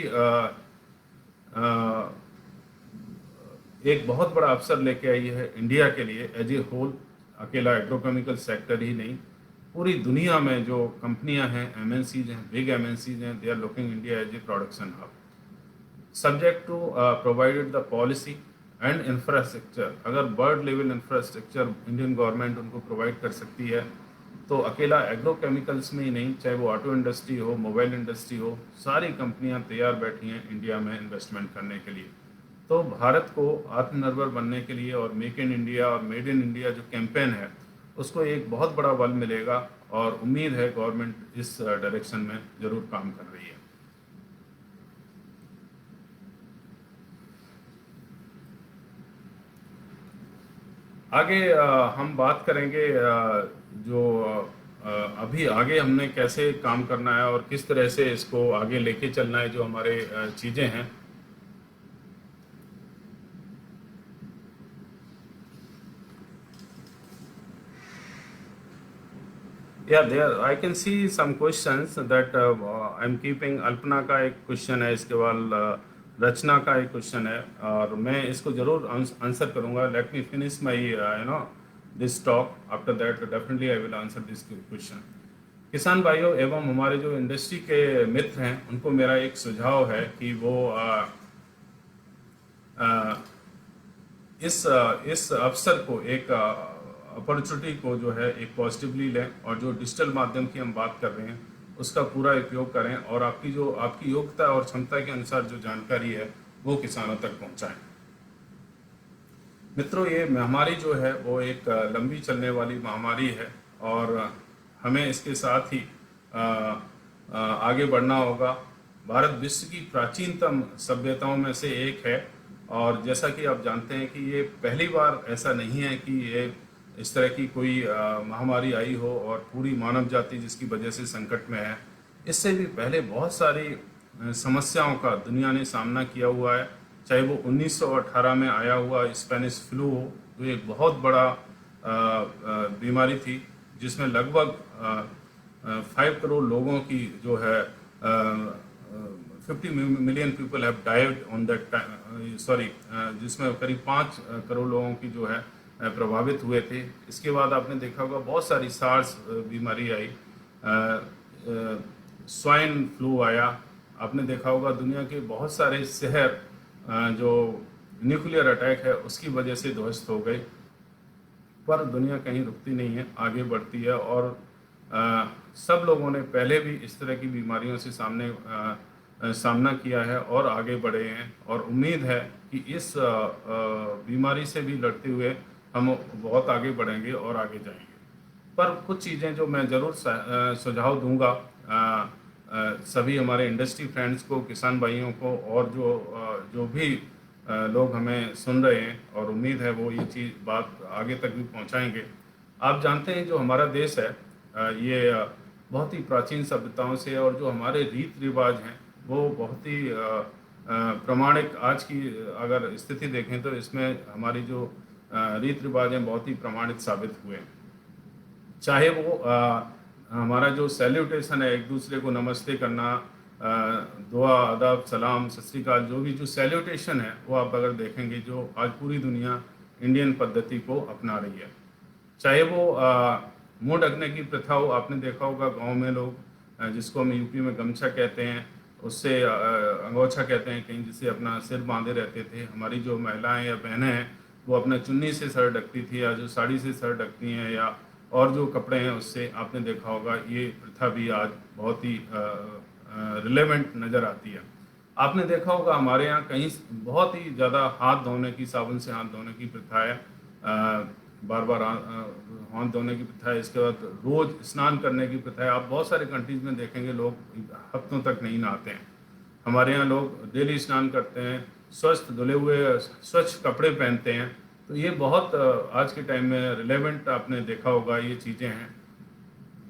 Speaker 2: एक बहुत बड़ा अवसर लेके आई है इंडिया के लिए एज ए होल। अकेला एग्रोकेमिकल सेक्टर ही नहीं, पूरी दुनिया में जो कंपनियां हैं, एमएनसीज हैं, बिग एमएनसीज हैं, they are looking India as a production hub, subject to provided the policy and infrastructure. अगर world level infrastructure Indian government उनको प्रोवाइड कर सकती है तो अकेला एग्रोकेमिकल्स में ही नहीं, चाहे वो ऑटो इंडस्ट्री हो, मोबाइल इंडस्ट्री हो, सारी कंपनियां तैयार बैठी हैं इंडिया में इन्वेस्टमेंट करने के लिए। तो भारत को आत्मनिर्भर बनने के लिए और मेक इन इंडिया और मेड इन इंडिया जो कैंपेन है उसको एक बहुत बड़ा बल मिलेगा, और उम्मीद है गवर्नमेंट इस डायरेक्शन में ज़रूर काम कर रही है। आगे हम बात करेंगे जो अभी आगे हमने कैसे काम करना है और किस तरह से इसको आगे लेके चलना है, जो हमारे चीज़ें हैं। Yeah, there I can see some questions that I'm keeping. Alpana का एक क्वेश्चन है, इसके बाद रचना का एक क्वेश्चन है, और मैं इसको ज़रूर आंसर करूँगा। Let me finish my this talk, after that definitely I will answer this question. किसान भाइयों एवं हमारे जो इंडस्ट्री के मित्र हैं उनको मेरा एक सुझाव है कि वो आ, इस अवसर को, एक अपॉर्चुनिटी को जो है एक पॉजिटिवली लें और जो डिजिटल माध्यम की हम बात कर रहे हैं उसका पूरा उपयोग करें और आपकी योग्यता और क्षमता के अनुसार जो जानकारी है वो किसानों तक पहुंचाएं। मित्रों, ये महामारी जो है वो एक लंबी चलने वाली महामारी है और हमें इसके साथ ही आगे बढ़ना होगा। भारत विश्व की प्राचीनतम सभ्यताओं में से एक है और जैसा कि आप जानते हैं कि ये पहली बार ऐसा नहीं है कि ये इस तरह की कोई महामारी आई हो और पूरी मानव जाति जिसकी वजह से संकट में है। इससे भी पहले बहुत सारी समस्याओं का दुनिया ने सामना किया हुआ है, चाहे वो 1918 में आया हुआ स्पेनिश फ्लू हो, जो एक बहुत बड़ा बीमारी थी जिसमें लगभग 5 करोड़ लोगों की जो है 50 million people have died on that time, sorry, जिसमें करीब 5 करोड़ लोगों की जो है प्रभावित हुए थे। इसके बाद आपने देखा होगा बहुत सारी सार्स बीमारी आई, स्वाइन फ्लू आया। आपने देखा होगा दुनिया के बहुत सारे शहर जो न्यूक्लियर अटैक है उसकी वजह से ध्वस्त हो गए। पर दुनिया कहीं रुकती नहीं है, आगे बढ़ती है और सब लोगों ने पहले भी इस तरह की बीमारियों से सामना किया है और आगे बढ़े हैं और उम्मीद है कि इस बीमारी से भी लड़ते हुए हम बहुत आगे बढ़ेंगे और आगे जाएंगे। पर कुछ चीज़ें जो मैं ज़रूर सुझाव दूंगा सभी हमारे इंडस्ट्री फ्रेंड्स को, किसान भाइयों को और जो भी लोग हमें सुन रहे हैं, और उम्मीद है वो ये बात आगे तक भी पहुंचाएंगे। आप जानते हैं जो हमारा देश है ये बहुत ही प्राचीन सभ्यताओं से, और जो हमारे रीत रिवाज हैं वो बहुत ही प्रमाणिक, आज की अगर स्थिति देखें तो इसमें हमारी जो रीत रिवाज हैं बहुत ही प्रमाणित साबित हुए। चाहे वो हमारा जो सैल्यूटेशन है, एक दूसरे को नमस्ते करना, दुआ, अदब, सलाम, सत श्री अकाल, जो भी जो सैल्यूटेशन है वो आप अगर देखेंगे जो आज पूरी दुनिया इंडियन पद्धति को अपना रही है। चाहे वो मुंह ढकने की प्रथा हो, आपने देखा होगा गांव में लोग जिसको हम यूपी में गमछा कहते हैं, उससे अंगोछा कहते हैं कहीं, जिसे अपना सिर बांधे रहते थे। हमारी जो महिलाएं या बहनें हैं वो अपना चुन्नी से सर ढकती थी, या जो साड़ी से सर ढकती हैं, या और जो कपड़े हैं उससे, आपने देखा होगा ये प्रथा भी आज बहुत ही रिलेवेंट नज़र आती है। आपने देखा होगा हमारे यहाँ कहीं बहुत ही ज़्यादा हाथ धोने की, साबुन से हाथ धोने की प्रथा है, बार बार हाथ धोने की प्रथा है। इसके बाद रोज़ स्नान करने की प्रथा है। आप बहुत सारे कंट्रीज़ में देखेंगे लोग हफ्तों तक नहीं नहाते हैं। हमारे यहाँ लोग डेली स्नान करते हैं, स्वस्थ धुले हुए स्वच्छ कपड़े पहनते हैं। तो ये बहुत आज के टाइम में रिलेवेंट आपने देखा होगा ये चीज़ें हैं।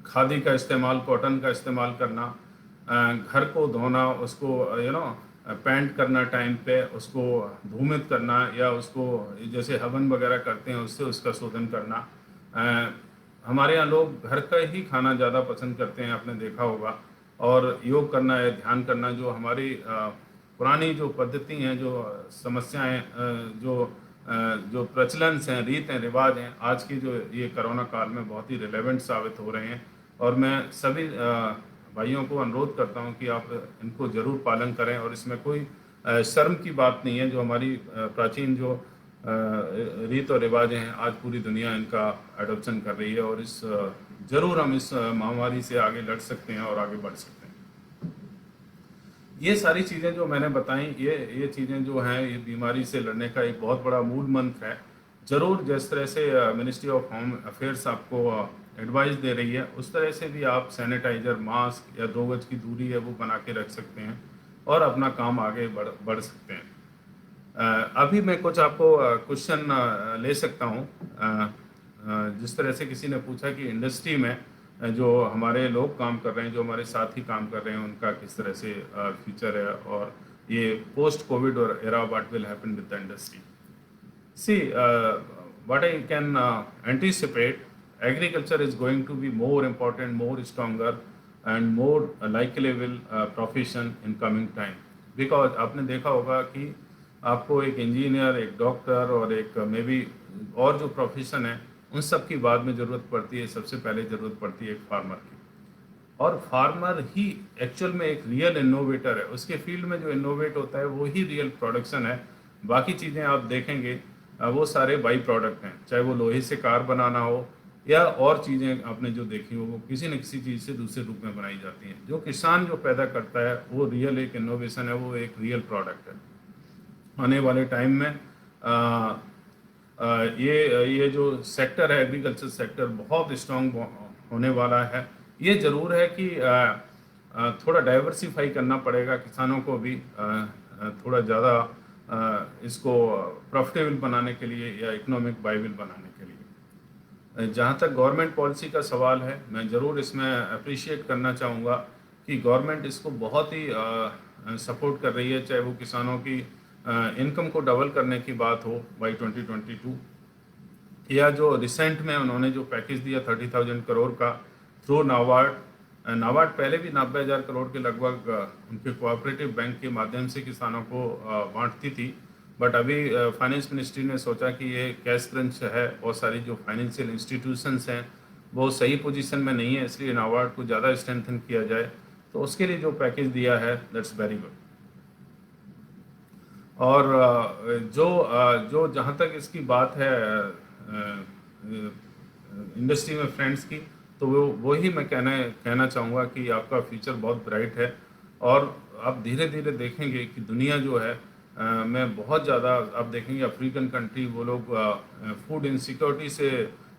Speaker 2: खादी का इस्तेमाल, कॉटन का इस्तेमाल करना, घर को धोना, उसको पेंट करना टाइम पे, उसको धूमित करना, या उसको जैसे हवन वगैरह करते हैं उससे उसका शोधन करना। हमारे यहाँ लोग घर का ही खाना ज़्यादा पसंद करते हैं, आपने देखा होगा। और योग करना है, ध्यान करना, जो हमारी पुरानी जो पद्धति हैं, जो समस्याएं, जो प्रचलन हैं, रीत हैं, रिवाज हैं, आज की जो ये कोरोना काल में बहुत ही रिलेवेंट साबित हो रहे हैं। और मैं सभी भाइयों को अनुरोध करता हूं कि आप इनको ज़रूर पालन करें, और इसमें कोई शर्म की बात नहीं है। जो हमारी प्राचीन जो रीत और रिवाज हैं आज पूरी दुनिया इनका एडॉप्शन कर रही है, और ज़रूर हम इस महामारी से आगे लड़ सकते हैं और आगे बढ़ सकते हैं। ये सारी चीज़ें जो मैंने बताई, ये चीज़ें जो हैं, ये बीमारी से लड़ने का एक बहुत बड़ा मूल मंत्र है। ज़रूर जिस तरह से मिनिस्ट्री ऑफ होम अफेयर्स आपको एडवाइस दे रही है, उस तरह से भी आप सैनिटाइज़र, मास्क या 2 गज की दूरी है वो बना के रख सकते हैं और अपना काम आगे बढ़ सकते हैं। अभी मैं कुछ आपको क्वेश्चन ले सकता हूँ। जिस तरह से किसी ने पूछा कि इंडस्ट्री में जो हमारे लोग काम कर रहे हैं, जो हमारे साथी काम कर रहे हैं, उनका किस तरह से फ्यूचर है, और ये पोस्ट कोविड और era what will happen with the industry. See what I can anticipate, agriculture is going to be more important, more stronger and more likable profession in coming time, because आपने देखा होगा कि आपको एक इंजीनियर, एक डॉक्टर और एक मे बी और जो प्रोफेशन है उन सब की बाद में ज़रूरत पड़ती है। सबसे पहले ज़रूरत पड़ती है एक फार्मर की। और फार्मर ही एक्चुअल में एक रियल इनोवेटर है। उसके फील्ड में जो इनोवेट होता है वो ही रियल प्रोडक्शन है। बाकी चीज़ें आप देखेंगे वो सारे बाई प्रोडक्ट हैं, चाहे वो लोहे से कार बनाना हो या और चीज़ें आपने जो देखी हो, वो किसी न किसी चीज़ से दूसरे रूप में बनाई जाती हैं। जो किसान जो पैदा करता है वो रियल एक इनोवेशन है, वो एक रियल प्रोडक्ट है। आने वाले टाइम में ये जो सेक्टर है, एग्रीकल्चर सेक्टर, बहुत स्ट्रांग होने वाला है। ये ज़रूर है कि थोड़ा डाइवर्सिफाई करना पड़ेगा किसानों को भी, थोड़ा ज़्यादा इसको प्रॉफिटेबल बनाने के लिए या इकोनॉमिक वाइबल बनाने के लिए। जहाँ तक गवर्नमेंट पॉलिसी का सवाल है, मैं ज़रूर इसमें अप्रिशिएट करना चाहूँगा कि गवर्नमेंट इसको बहुत ही सपोर्ट कर रही है, चाहे वो किसानों की इनकम को डबल करने की बात हो बाई 2022, या जो रिसेंट में उन्होंने जो पैकेज दिया 30,000 करोड़ का थ्रू नाबार्ड। नाबार्ड पहले भी 90,000 करोड़ के लगभग उनके कोऑपरेटिव बैंक के माध्यम से किसानों को बांटती थी, बट अभी फाइनेंस मिनिस्ट्री ने सोचा कि ये कैश क्रंच है और सारी जो फाइनेंशियल इंस्टीट्यूशंस हैं वो सही पोजीशन में नहीं है, इसलिए नाबार्ड को ज़्यादा स्ट्रेंथन किया जाए। तो उसके लिए जो पैकेज दिया है दैट्स वेरी गुड। और जो जहाँ तक इसकी बात है इंडस्ट्री में फ्रेंड्स की, तो वो ही मैं कहना चाहूँगा कि आपका फ्यूचर बहुत ब्राइट है। और आप धीरे धीरे देखेंगे कि दुनिया जो है में बहुत ज़्यादा आप देखेंगे अफ्रीकन कंट्री, वो लोग फूड इनसिक्योरिटी से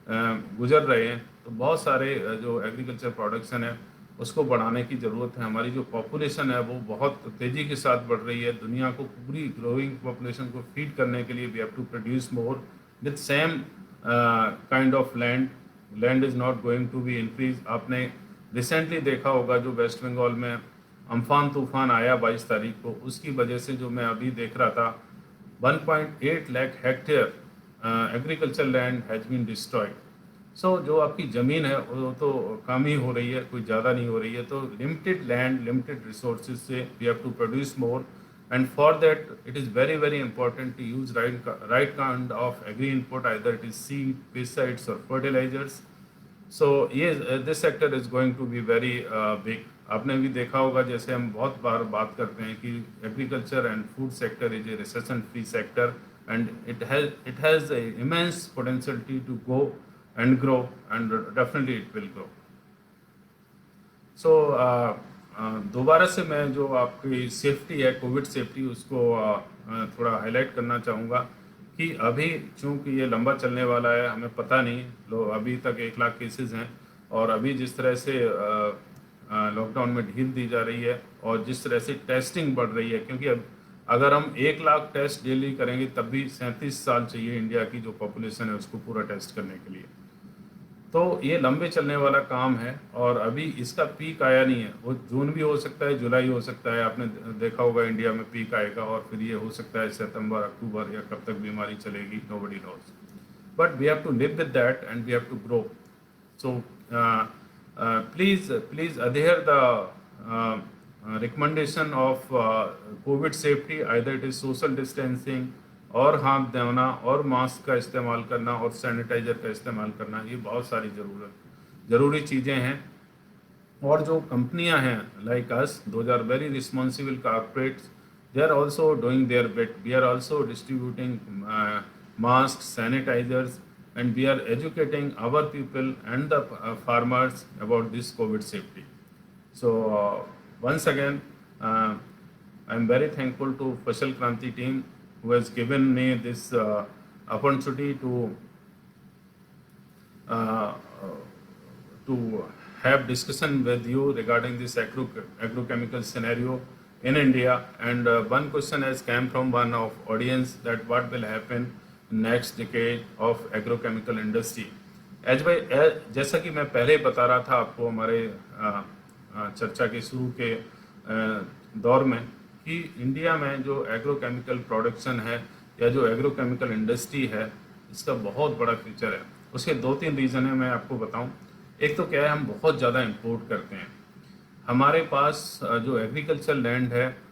Speaker 2: गुजर रहे हैं। तो बहुत सारे जो एग्रीकल्चर प्रोडक्शन है उसको बढ़ाने की ज़रूरत है। हमारी जो पॉपुलेशन है वो बहुत तेज़ी के साथ बढ़ रही है। दुनिया को पूरी ग्रोइंग पॉपुलेशन को फीड करने के लिए we have to produce more with same kind of land is not going to be increase. आपने रिसेंटली देखा होगा जो वेस्ट बंगाल में अम्फान तूफान आया 22 तारीख को, उसकी वजह से जो मैं अभी देख रहा था 1.8 lakh hectare agriculture land has been destroyed. So जो आपकी ज़मीन है वो तो कम ही हो रही है, कोई ज़्यादा नहीं हो रही है। तो लिमिटेड लैंड, लिमिटेड रिसोर्सेज से we have to produce more, and for that it is very very important to use right kind of agri input, either it is seed, pesticides और फर्टिलाइजर्स। सो ये this sector is going to be very big. आपने भी देखा होगा, जैसे हम बहुत बार बात करते हैं कि agriculture and food sector is a recession free sector, and it has a immense potentiality to go and grow, and definitely it will grow. So दोबारा से मैं जो आपकी सेफ्टी है, कोविड सेफ्टी, उसको थोड़ा हाईलाइट करना चाहूँगा कि अभी चूँकि ये लंबा चलने वाला है, हमें पता नहीं, अभी तक 1 लाख केसेस हैं, और अभी जिस तरह से लॉकडाउन में ढील दी जा रही है और जिस तरह से टेस्टिंग बढ़ रही है, क्योंकि अब अगर हम 1 लाख टेस्ट डेली करेंगे तब भी 37 साल चाहिए इंडिया की जो पॉपुलेशन है उसको पूरा टेस्ट करने के लिए। तो ये लंबे चलने वाला काम है, और अभी इसका पीक आया नहीं है। वो जून भी हो सकता है, जुलाई हो सकता है, आपने देखा होगा इंडिया में पीक आएगा, और फिर ये हो सकता है सितंबर, अक्टूबर, या कब तक बीमारी चलेगी, nobody knows. But we have to live with that and we have to grow. So please adhere the recommendation of COVID safety, either it is social distancing और हाथ धोना और मास्क का इस्तेमाल करना और सैनिटाइजर का इस्तेमाल करना। ये बहुत सारी ज़रूरी चीज़ें हैं। और जो कंपनियां हैं like us, those are very responsible corporates, they are also doing their bit. We are also distributing mask, sanitisers, and we are educating our people and the farmers about this COVID safety. So once again, I am very thankful to Fasal Kranti team who has given me this opportunity to have discussion with you regarding this agrochemical scenario in India. And one question has come from one of audience, that what will happen next decade of agrochemical industry. जैसा कि मैं पहले बता रहा था आपको हमारे चर्चा के शुरू के दौर में, कि इंडिया में जो एग्रोकेमिकल प्रोडक्शन है या जो एग्रोकेमिकल इंडस्ट्री है, इसका बहुत बड़ा फ्यूचर है। उसके 2-3 रीज़न है, मैं आपको बताऊं। एक तो क्या है, हम बहुत ज़्यादा इंपोर्ट करते हैं। हमारे पास जो एग्रीकल्चर लैंड है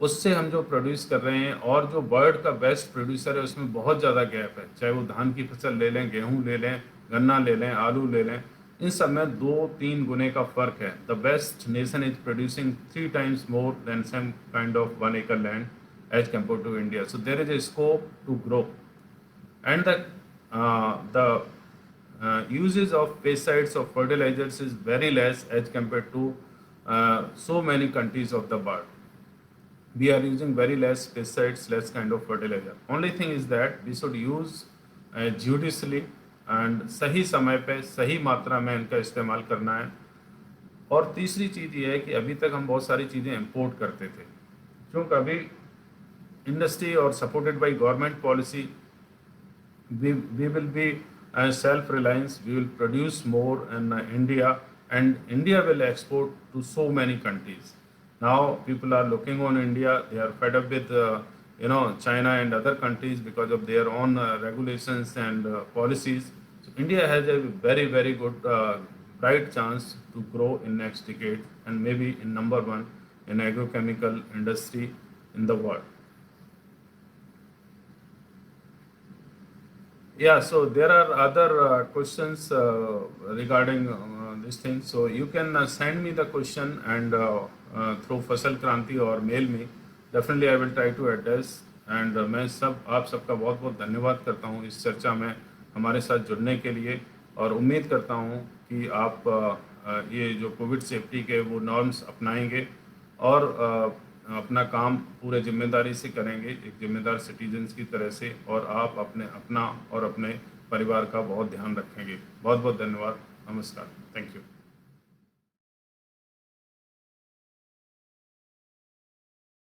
Speaker 2: उससे हम जो प्रोड्यूस कर रहे हैं, और जो वर्ल्ड का बेस्ट प्रोड्यूसर है उसमें बहुत ज़्यादा गैप है। चाहे वो धान की फसल ले लें, गेहूं ले लें, गन्ना ले लें, आलू ले लें, इन सब में 2-3 गुने का फ़र्क है. The best nation is producing 3 times more than same kind of 1 acre land as compared to India. So there is a scope to grow. And the uses of pesticides or fertilizers is very less as compared to so many countries of the world. We are using very less pesticides, less kind of fertilizer. Only thing is that we should use judiciously and सही समय पे सही मात्रा में इनका इस्तेमाल करना है. और तीसरी चीज़ ये है कि अभी तक हम बहुत सारी चीज़ें इंपोर्ट करते थे, क्योंकि अभी इंडस्ट्री और supported by government policy we will be self-reliance. We will produce more in India, and India will export to so many countries. Now people are looking on India. They are fed up with China and other countries because of their own regulations and policies. So India has a very very good bright chance to grow in next decade and maybe in number one in agrochemical industry in the world. Yeah, so there are other questions regarding this thing. So you can send me the question and through Fasal Kranti or mail me. Definitely I will try to address. And मैं आप सबका बहुत बहुत धन्यवाद करता हूँ इस चर्चा में हमारे साथ जुड़ने के लिए, और उम्मीद करता हूँ कि आप ये जो कोविड सेफ्टी के वो नॉर्म्स अपनाएंगे और अपना काम पूरे जिम्मेदारी से करेंगे, एक जिम्मेदार सिटीजन्स की तरह से, और आप अपना और अपने परिवार का बहुत ध्यान रखेंगे. बहुत बहुत धन्यवाद. नमस्कार. Thank you.